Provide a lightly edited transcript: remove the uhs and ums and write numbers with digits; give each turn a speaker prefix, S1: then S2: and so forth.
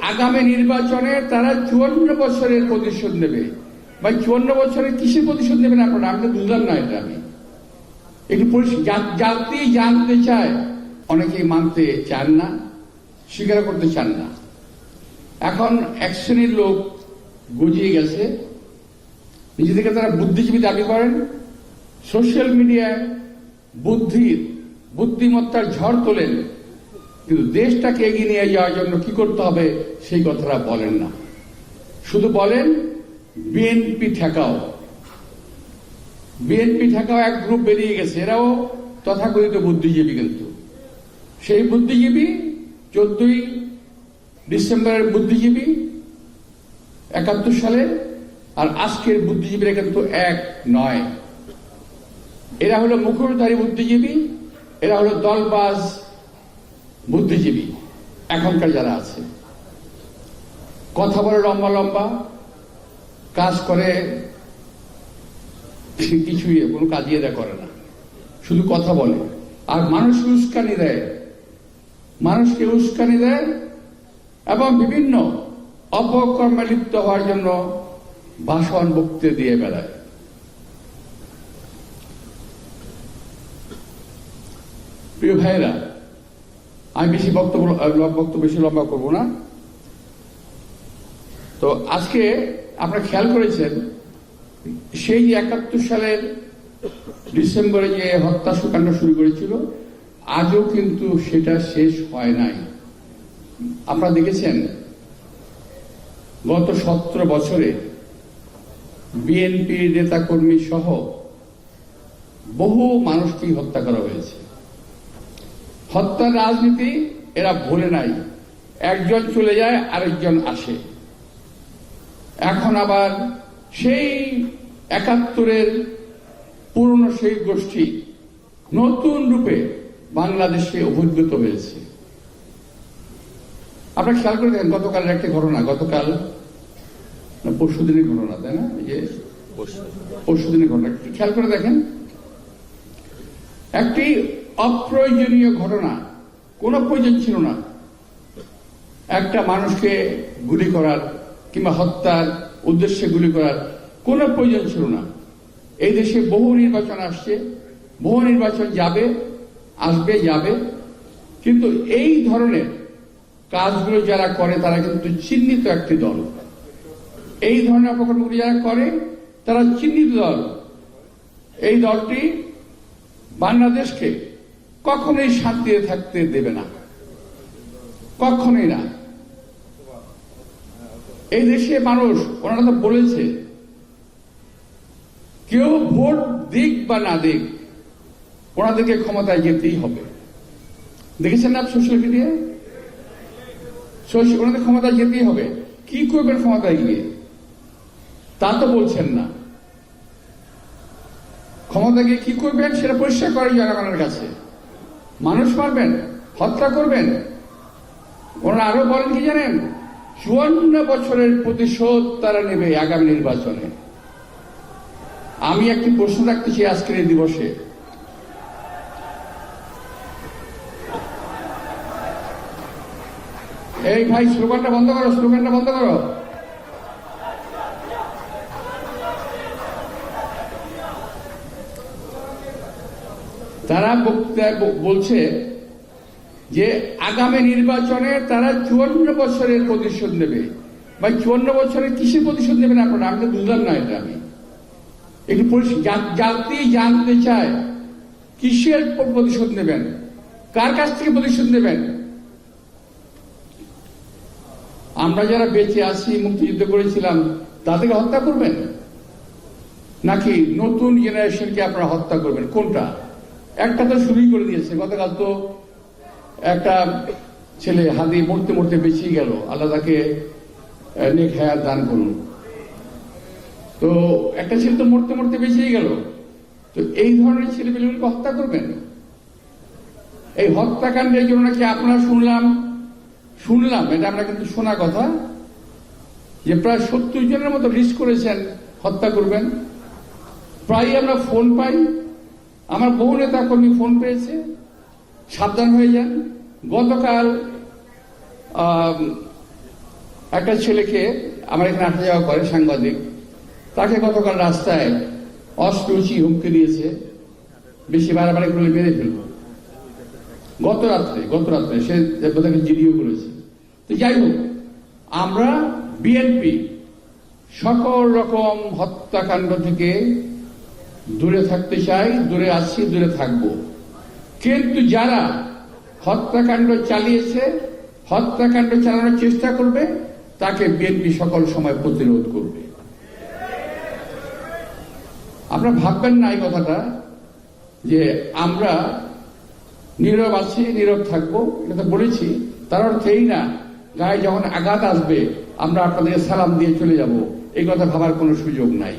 S1: আগামী নির্বাচনে তারা 54 বছরের প্রতিশোধ নেবে। ভাই 54 বছরের কিসের প্রতিশোধ নেবেন আপনারা? আমি তো বুঝলাম না এটা। আমি একটু জাতি জানতে চায়, অনেকেই মানতে চান না, স্বীকার করতে চান না। এখন এক শ্রেণীর লোক গজিয়ে গেছে, নিজেদেরকে তারা বুদ্ধিজীবী দাবি করেন, সোশ্যাল মিডিয়ায় বুদ্ধিমত্তার ঝড় তোলেন, কিন্তু দেশটাকে এগিয়ে নিয়ে যাওয়ার জন্য কি করতে হবে সেই কথাটা বলেন না। শুধু বলেন বিএনপি ঠেকাও। বিএনপি ঠেকাও এক গ্রুপ বেরিয়ে গেছে, এরাও তথাকথিত বুদ্ধিজীবী। কিন্তু সেই বুদ্ধিজীবী 14ই ডিসেম্বরের বুদ্ধিজীবী 71 সালে, আর আজকের বুদ্ধিজীবীরা কিন্তু এক নয়। এরা হলো মুখোশধারী বুদ্ধিজীবী, এরা হলো দলবাজ বুদ্ধিজীবী। এখনকার যারা আছে কথা বলে লম্বা লম্বা, কাজ করে কিছুই কোনো কাজই এরা করে না, শুধু কথা বলে আর মানুষকে উস্কানি দেয় এবং বিভিন্ন অপকর্মে লিপ্ত হওয়ার জন্য ভাষণ বক্তৃতা দিয়ে বেড়ায়। প্রিয় ভাইরা, আমি বেশি লম্বা করব না। তো আজকে আপনারা খেয়াল করেছেন, সেই 71 সালের ডিসেম্বরে যে হত্যাকাণ্ড শুরু করেছিল, আজও কিন্তু সেটা শেষ হয় নাই। আপনারা দেখেছেন গত 17 বছরে বিএনপির নেতাকর্মী সহ বহু মানুষকেই হত্যা করা হয়েছে। হত্যার রাজনীতি এরা ভুলে নাই, একজন চলে যায় আরেকজন আসে। এখন আবার সেই 71-এর পুরনো সেই গোষ্ঠী নতুন রূপে বাংলাদেশে অভিজ্ঞত হয়েছে। আপনারা খেয়াল করে দেখেন, গতকালের একটা ঘটনা, গতকাল পরশুদিনের ঘটনা, তাই না? যে পরশুদিনের ঘটনা একটু খেয়াল করে দেখেন, একটি অপ্রয়োজনীয় ঘটনা, কোনো প্রয়োজন ছিল না একটা মানুষকে গুলি করার কিংবা হত্যার উদ্দেশ্যে গুলি করার কোনো প্রয়োজন ছিল না। এই দেশে বহু নির্বাচন আসছে, বহু নির্বাচন যাবে, কিন্তু এই ধরনের কাজগুলো যারা করে তারা কিন্তু চিহ্নিত একটি দল। এই ধরনের অপকর্মগুলি যারা করে তারা চিহ্নিত দল। এই দলটি বাংলাদেশকে কখনোই শান্তিতে থাকতে দেবে না, কখনোই না। এই দেশে মানুষ, ওনারা তো বলেছে, কেউ ভোট দিক বা না দিক, ওনাদেরকে ক্ষমতায় যেতেই হবে। দেখেছেন না সোশ্যাল মিডিয়ায়? ওনাদের ক্ষমতায় যেতেই হবে। কি করবেন ক্ষমতায় গিয়ে তা তো বলছেন না। ক্ষমতা গিয়ে কি করবেন সেটা পরিষ্কার করেন জনগণের কাছে। মানুষ মারবেন, হত্যা করবেন। ওনারা আরো বলেন কি জানেন? 54 বছরের প্রতিশোধ তারা নেবে আগামী নির্বাচনে। আমি একটি প্রশ্ন রাখতে চাই আজকের এই দিবসে, এই ভাই স্লোগানটা বন্ধ করো, স্লোগানটা বন্ধ করো। তারা বলছে যে আগামী নির্বাচনে তারা 54 বছরের প্রতিশোধ নেবে। ভাই 54 বছরের কিসের প্রতিশোধ নেবেন আপনারা? আমি তো বুঝলাম না এটা। আমি একটু জাতি জানতে চায়, কিসের প্রতিশোধ নেবেন, কার কাছ থেকে প্রতিশোধ নেবেন? আমরা যারা বেঁচে আছি, মুক্তিযুদ্ধ করেছিলাম, তাদেরকে হত্যা করবেন নাকি নতুন জেনারেশনকে আপনারা হত্যা করবেন? কোনটা? একটা তো শুরুই করে দিয়েছে। গতকাল তো একটা ছেলে হাতি মরতে মরতে বেঁচেই গেল, আল্লাহ তাকে নেক হায়াত দান করুন। তো একটা ছেলে তো মরতে মরতে বেঁচেই গেল। তো এই ধরনের ছেলেপেলেগুলোকে হত্যা করবেন? এই হত্যাকাণ্ডের জন্য নাকি আপনারা শুনলাম, এটা আমরা কিন্তু শোনা কথা, যে প্রায় 70 জনের মতো লিস্ট করেছেন হত্যা করবেন। প্রায় আমরা ফোন পাই, আমার বহু নেতা কর্মী ফোন পেয়েছে, সাবধান হয়ে যান। গতকাল একটা ছেলেকে আমার এখানে আসা যাওয়া করে সাংবাদিক, তাকে গতকাল রাস্তায় অস্ত্র উঁচিয়ে হুমকি দিয়েছে, বেশি বাড়াবাড়ি করলে মেরে ফেলবো। গত রাত্রে সে তাকে জিডিও করেছে। তো যাই হোক, আমরা বিএনপি সকল রকম হত্যাকাণ্ড থেকে দূরে থাকতে চাই, দূরে আছি, দূরে থাকব। কিন্তু যারা হত্যাকাণ্ড চালিয়েছে, হত্যাকাণ্ড চালানোর চেষ্টা করবে, তাকে বিএনপি সকল সময় প্রতিরোধ করবে। আপনারা ভাববেন না এই কথাটা যে আমরা নীরব আছি, নীরব থাকবো, এটা তো বলেছি। তার অর্থ এই না গায়ে যখন আঘাত আসবে আমরা আপনাদেরকে সালাম দিয়ে চলে যাব, এই কথা ভাবার কোনো সুযোগ নাই।